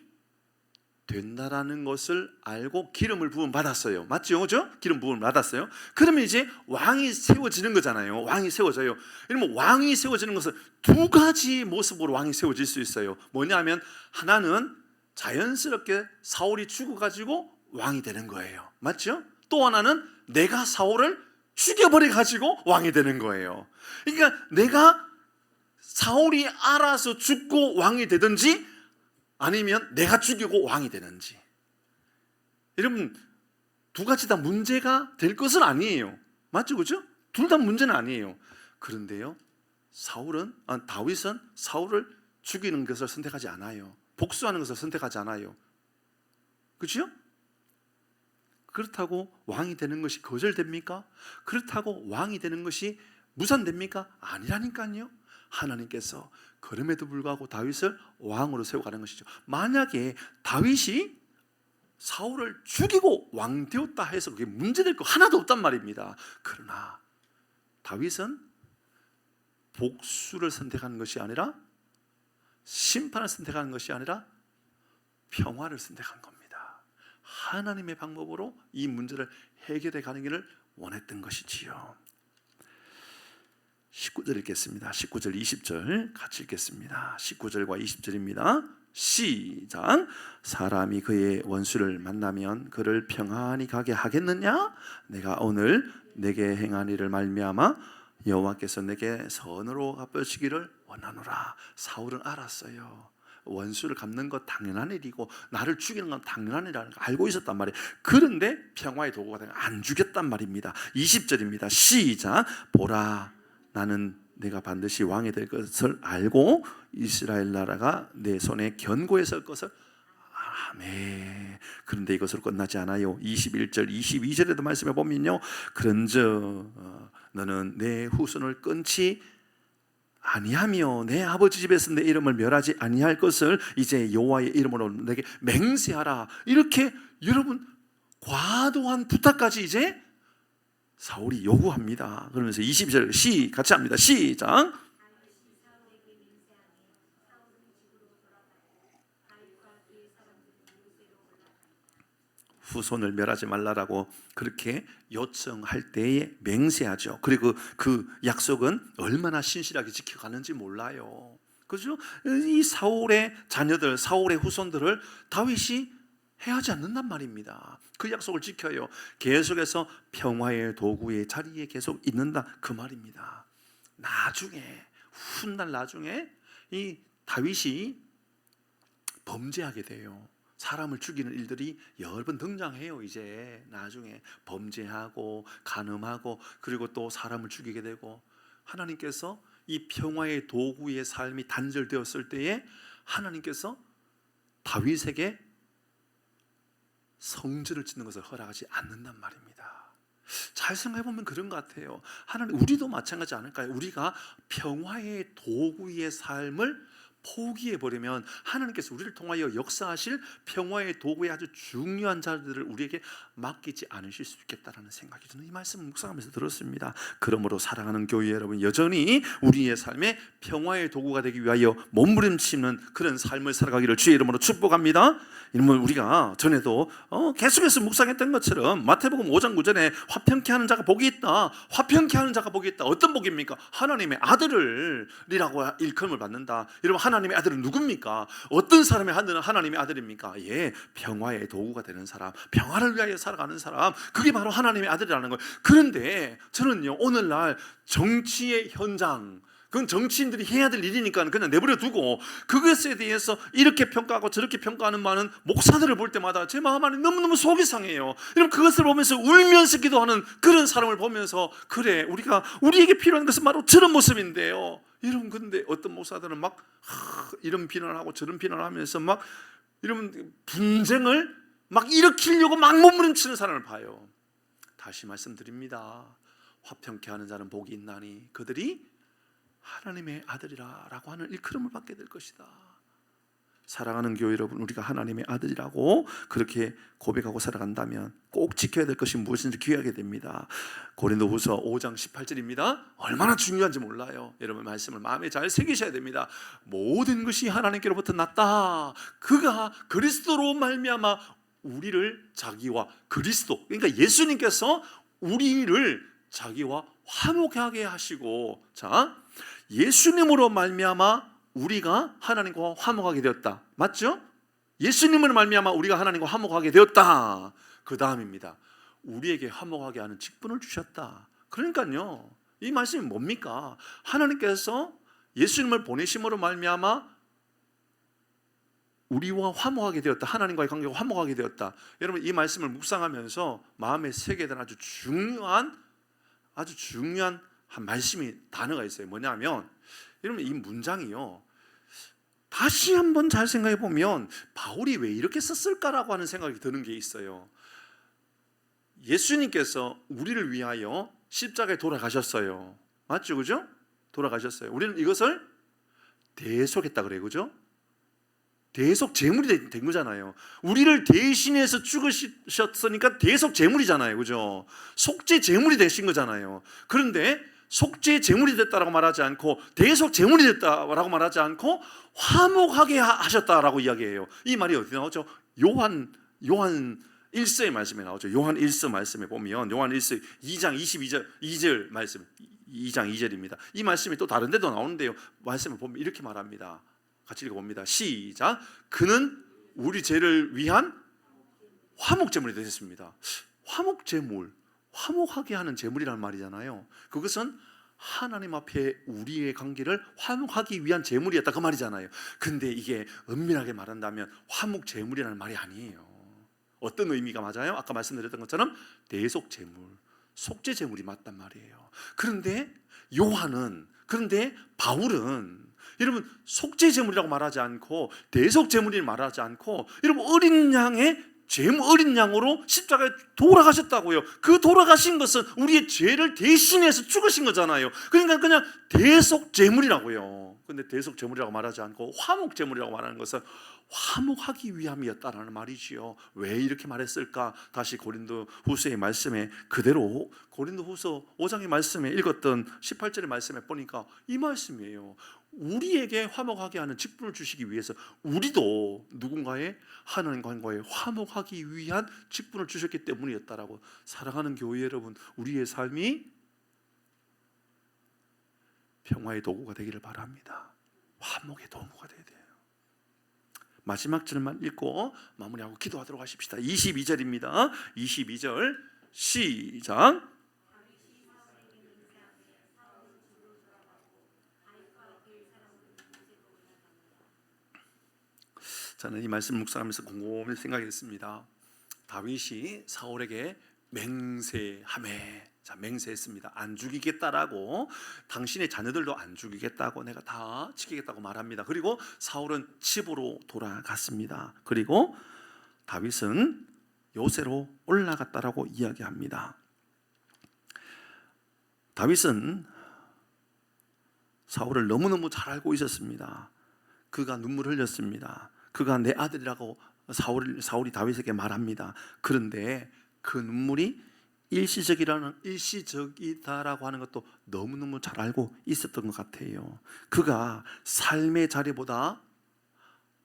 된다라는 것을 알고 기름을 부음 받았어요. 맞죠? 그죠? 기름 부음을 받았어요. 그러면 이제 왕이 세워지는 거잖아요. 왕이 세워져요. 그러면 왕이 세워지는 것은 두 가지 모습으로 왕이 세워질 수 있어요. 뭐냐면 하나는 자연스럽게 사울이 죽어가지고 왕이 되는 거예요. 맞죠? 또 하나는 내가 사울을 죽여버려 가지고 왕이 되는 거예요. 그러니까 내가 사울이 알아서 죽고 왕이 되든지 아니면 내가 죽이고 왕이 되는지. 여러분, 두 가지 다 문제가 될 것은 아니에요. 맞죠? 그죠? 둘 다 문제는 아니에요. 그런데요, 다윗은 사울을 죽이는 것을 선택하지 않아요. 복수하는 것을 선택하지 않아요. 그렇죠? 그렇다고 왕이 되는 것이 거절됩니까? 그렇다고 왕이 되는 것이 무산됩니까? 아니라니까요. 하나님께서 그럼에도 불구하고 다윗을 왕으로 세워가는 것이죠. 만약에 다윗이 사울을 죽이고 왕 되었다 해서 그게 문제될 거 하나도 없단 말입니다. 그러나 다윗은 복수를 선택하는 것이 아니라, 심판을 선택하는 것이 아니라 평화를 선택한 겁니다. 하나님의 방법으로 이 문제를 해결해 가는 길을 원했던 것이지요. 19절 읽겠습니다. 19절 20절 같이 읽겠습니다. 19절과 20절입니다. 시작. 사람이 그의 원수를 만나면 그를 평안히 가게 하겠느냐? 내가 오늘 내게 행한 일을 말미암아 여호와께서 내게 선으로 갚으시기를 원하노라. 사울은 알았어요. 원수를 갚는 것 당연한 일이고 나를 죽이는 건 당연한 일이라는 걸 알고 있었단 말이에요. 그런데 평화의 도구가 되면 안 죽였단 말입니다. 20절입니다. 시작. 보라, 나는 내가 반드시 왕이 될 것을 알고 이스라엘 나라가 내 손에 견고해 설 것을. 아멘. 그런데 이것으로 끝나지 않아요. 21절 22절에도 말씀해 보면요, 그런즉 너는 내 후손을 끊지 아니하며 내 아버지 집에서 내 이름을 멸하지 아니할 것을 이제 여호와의 이름으로 내게 맹세하라. 이렇게 여러분 과도한 부탁까지 이제 사울이 요구합니다. 그러면서 22절 같이 합니다. 시작. 후손을 멸하지 말라라고 그렇게 요청할 때에 맹세하죠. 그리고 그 약속은 얼마나 신실하게 지켜가는지 몰라요. 그죠? 이 사울의 자녀들, 사울의 후손들을 다윗이 해하지 않는단 말입니다. 그 약속을 지켜요. 계속해서 평화의 도구의 자리에 계속 있는다 그 말입니다. 나중에, 훗날 나중에 이 다윗이 범죄하게 돼요. 사람을 죽이는 일들이 여러 번 등장해요. 이제 나중에 범죄하고 간음하고 그리고 또 사람을 죽이게 되고, 하나님께서 이 평화의 도구의 삶이 단절되었을 때에 하나님께서 다윗에게 성전을 짓는 것을 허락하지 않는단 말입니다. 잘 생각해보면 그런 것 같아요. 하나님, 우리도 마찬가지 않을까요? 우리가 평화의 도구의 삶을 포기해버리면 하나님께서 우리를 통하여 역사하실 평화의 도구의 아주 중요한 자들을 우리에게 맡기지 않으실 수 있겠다라는 생각이 저는 이 말씀을 묵상하면서 들었습니다. 그러므로 사랑하는 교회 여러분, 여전히 우리의 삶에 평화의 도구가 되기 위하여 몸부림치는 그런 삶을 살아가기를 주의 이름으로 축복합니다. 이러면 우리가 전에도 계속해서 묵상했던 것처럼 마태복음 5장 9절에 화평케 하는 자가 복이 있다. 화평케 하는 자가 복이 있다. 어떤 복입니까? 하나님의 아들이라고 일컬음을 받는다. 여러분, 하나님의 아들은 누굽니까? 어떤 사람의 아들은 하나님의 아들입니까? 예, 평화의 도구가 되는 사람, 평화를 위하여 살아가는 사람, 그게 바로 하나님의 아들이라는 거예요. 그런데 저는요, 오늘날 정치의 현장, 그건 정치인들이 해야 될 일이니까 그냥 내버려 두고 그것에 대해서 이렇게 평가하고 저렇게 평가하는 많은 목사들을 볼 때마다 제 마음 안에 너무너무 속이 상해요. 여러분 그것을 보면서 울면서 기도하는 그런 사람을 보면서 그래 우리에게 필요한 것은 바로 저런 모습인데요. 여러분 근데 어떤 목사들은 막 이런 비난하고 저런 비난하면서 막 이런 분쟁을 막 일으키려고 막 몸부림치는 사람을 봐요. 다시 말씀드립니다. 화평케 하는 자는 복이 있나니 그들이 하나님의 아들이라 라고 하는 일컬음을 받게 될 것이다. 사랑하는 교회 여러분, 우리가 하나님의 아들이라고 그렇게 고백하고 살아간다면 꼭 지켜야 될 것이 무엇인지 기억하게 됩니다. 고린도후서 5장 18절입니다. 얼마나 중요한지 몰라요. 여러분 말씀을 마음에 잘 새기셔야 됩니다. 모든 것이 하나님께로부터 났다. 그가 그리스도로 말미암아 우리를 자기와 그리스도, 그러니까 예수님께서 우리를 자기와 화목하게 하시고, 자, 예수님으로 말미암아 우리가 하나님과 화목하게 되었다. 맞죠? 예수님으로 말미암아 우리가 하나님과 화목하게 되었다. 그 다음입니다. 우리에게 화목하게 하는 직분을 주셨다. 그러니까요, 이 말씀이 뭡니까? 하나님께서 예수님을 보내심으로 말미암아 우리와 화목하게 되었다. 하나님과의 관계가 화목하게 되었다. 여러분 이 말씀을 묵상하면서 마음에 새게 된 아주 중요한 한 말씀이 단어가 있어요. 뭐냐면 여러분 이 문장이요, 다시 한번 잘 생각해 보면 바울이 왜 이렇게 썼을까라고 하는 생각이 드는 게 있어요. 예수님께서 우리를 위하여 십자가에 돌아가셨어요. 맞죠? 그죠? 돌아가셨어요. 우리는 이것을 대속했다 그래요. 그죠? 대속 제물이 된 거잖아요. 우리를 대신해서 죽으셨으니까 대속 제물이잖아요. 그죠? 속죄 제물이 되신 거잖아요. 그런데 속죄 제물이 됐다라고 말하지 않고 대속 제물이 됐다라고 말하지 않고 화목하게 하셨다라고 이야기해요. 이 말이 어디 나오죠? 요한 1서의 말씀에 나오죠. 요한 1서 말씀에 보면 요한 1서 2장 2절 말씀, 2장 2절입니다. 이 말씀이 또 다른 데도 나오는데요. 말씀을 보면 이렇게 말합니다. 같이 읽어봅니다. 시작. 그는 우리 죄를 위한 화목제물이 되셨습니다. 화목제물, 화목하게 하는 제물이라는 말이잖아요. 그것은 하나님 앞에 우리의 관계를 화목하기 위한 제물이었다 그 말이잖아요. 근데 이게 엄밀하게 말한다면 화목제물이라는 말이 아니에요. 어떤 의미가 맞아요? 아까 말씀드렸던 것처럼 대속제물, 속죄제물이 맞단 말이에요. 그런데 바울은 여러분 속죄제물이라고 말하지 않고 대속제물이라고 말하지 않고 여러분 어린 양으로 십자가에 돌아가셨다고요. 그 돌아가신 것은 우리의 죄를 대신해서 죽으신 거잖아요. 그러니까 그냥 대속제물이라고요. 근데 대속제물이라고 말하지 않고 화목제물이라고 말하는 것은 화목하기 위함이었다라는 말이지요. 왜 이렇게 말했을까? 다시 고린도후서의 말씀에 그대로 고린도후서 5장의 말씀에 읽었던 18절의 말씀에 보니까 이 말씀이에요. 우리에게 화목하게 하는 직분을 주시기 위해서 우리도 누군가의 하나님과의 화목하기 위한 직분을 주셨기 때문이었다라고. 사랑하는 교회 여러분, 우리의 삶이 평화의 도구가 되기를 바랍니다. 화목의 도구가 되어야 돼요. 마지막 절만 읽고 마무리하고 기도하도록 하십시다. 22절입니다. 22절 시작. 저는 이 말씀 묵상하면서 곰곰이 생각했습니다. 다윗이 사울에게 맹세하매, 자 맹세했습니다. 안 죽이겠다라고, 당신의 자녀들도 안 죽이겠다고, 내가 다 지키겠다고 말합니다. 그리고 사울은 집으로 돌아갔습니다. 그리고 다윗은 요새로 올라갔다라고 이야기합니다. 다윗은 사울을 너무너무 잘 알고 있었습니다. 그가 눈물을 흘렸습니다. 그가 내 아들이라고 사울이 다윗에게 말합니다. 그런데 그 눈물이 일시적이다라고 하는 것도 너무너무 잘 알고 있었던 것 같아요. 그가 삶의 자리보다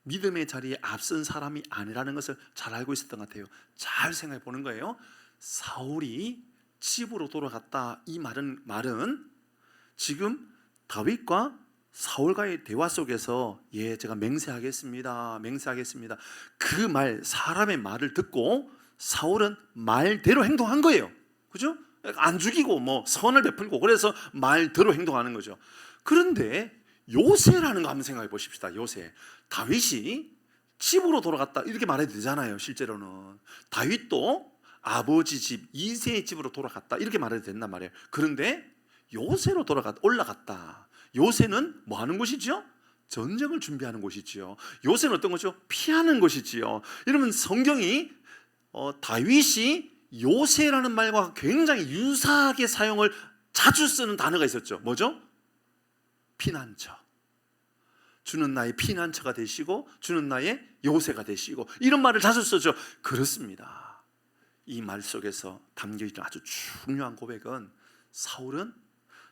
믿음의 자리에 앞선 사람이 아니라는 것을 잘 알고 있었던 것 같아요. 잘 생각해 보는 거예요. 사울이 집으로 돌아갔다, 이 말은 지금 다윗과 사울과의 대화 속에서 제가 맹세하겠습니다. 그 말, 사람의 말을 듣고 사울은 말대로 행동한 거예요. 그죠? 안 죽이고 선을 베풀고 그래서 말대로 행동하는 거죠. 그런데 요새라는 거 한번 생각해 보십시다. 요새 다윗이 집으로 돌아갔다 이렇게 말해도 되잖아요. 실제로는 다윗도 아버지 집 이새의 집으로 돌아갔다 이렇게 말해도 된단 말이에요. 그런데 요새로 올라갔다. 요새는 뭐 하는 곳이죠? 전쟁을 준비하는 곳이지요. 요새는 어떤 거죠? 피하는 곳이지요. 이러면 성경이 다윗이 요새라는 말과 굉장히 유사하게 사용을 자주 쓰는 단어가 있었죠. 뭐죠? 피난처. 주는 나의 피난처가 되시고 주는 나의 요새가 되시고 이런 말을 자주 쓰죠. 그렇습니다. 이 말 속에서 담겨있는 아주 중요한 고백은 사울은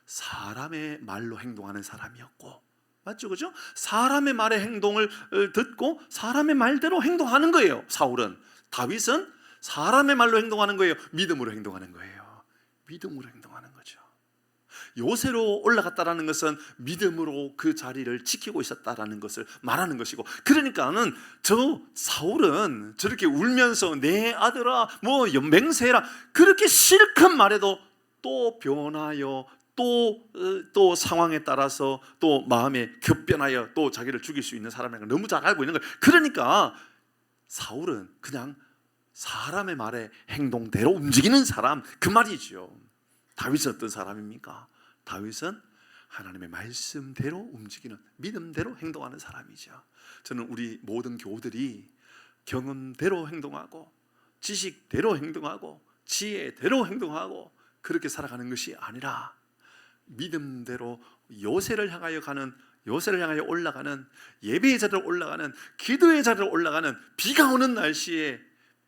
사람의 말로 행동하는 사람이었고, 맞죠? 그죠? 사람의 말의 행동을 듣고 사람의 말대로 행동하는 거예요. 사울은. 다윗은 사람의 말로 행동하는 거예요. 믿음으로 행동하는 거예요. 믿음으로 행동하는 거죠. 요새로 올라갔다라는 것은 믿음으로 그 자리를 지키고 있었다라는 것을 말하는 것이고, 그러니까는 저 사울은 저렇게 울면서 내 아들아 뭐 맹세해라 그렇게 실컷 말해도 또 변하여 또 상황에 따라서 또 마음에 급변하여 또 자기를 죽일 수 있는 사람이라는 걸 너무 잘 알고 있는 거예요. 그러니까 사울은 그냥 사람의 말에 행동대로 움직이는 사람, 그 말이죠. 다윗은 어떤 사람입니까? 다윗은 하나님의 말씀대로 움직이는, 믿음대로 행동하는 사람이죠. 저는 우리 모든 교우들이 경험대로 행동하고 지식대로 행동하고 지혜대로 행동하고 그렇게 살아가는 것이 아니라 믿음대로 요새를 향하여 올라가는, 예배의 자리로 올라가는, 기도의 자리로 올라가는, 비가 오는 날씨에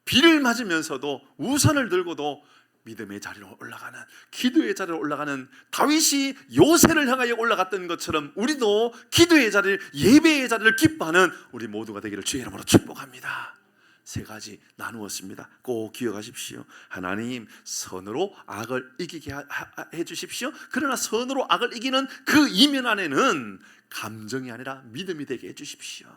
비를 맞으면서도 우산을 들고도 믿음의 자리로 올라가는, 기도의 자리로 올라가는 다윗이 요새를 향하여 올라갔던 것처럼 우리도 기도의 자리를, 예배의 자리를 기뻐하는 우리 모두가 되기를 주의 이름으로 축복합니다. 세 가지 나누었습니다. 꼭 기억하십시오. 하나님, 선으로 악을 이기게 해 주십시오. 그러나 선으로 악을 이기는 그 이면 안에는 감정이 아니라 믿음이 되게 해 주십시오.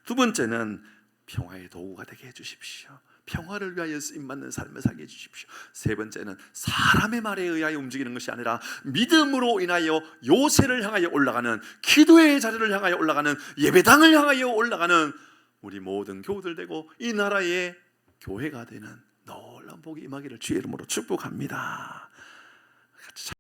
두 번째는 평화의 도구가 되게 해 주십시오. 평화를 위하여 쓰임받는 삶을 살게 해주십시오. 세 번째는 사람의 말에 의하여 움직이는 것이 아니라 믿음으로 인하여 요새를 향하여 올라가는, 기도의 자리를 향하여 올라가는, 예배당을 향하여 올라가는 우리 모든 교우들 되고 이 나라의 교회가 되는 놀라운 복이 임하기를 주의 이름으로 축복합니다.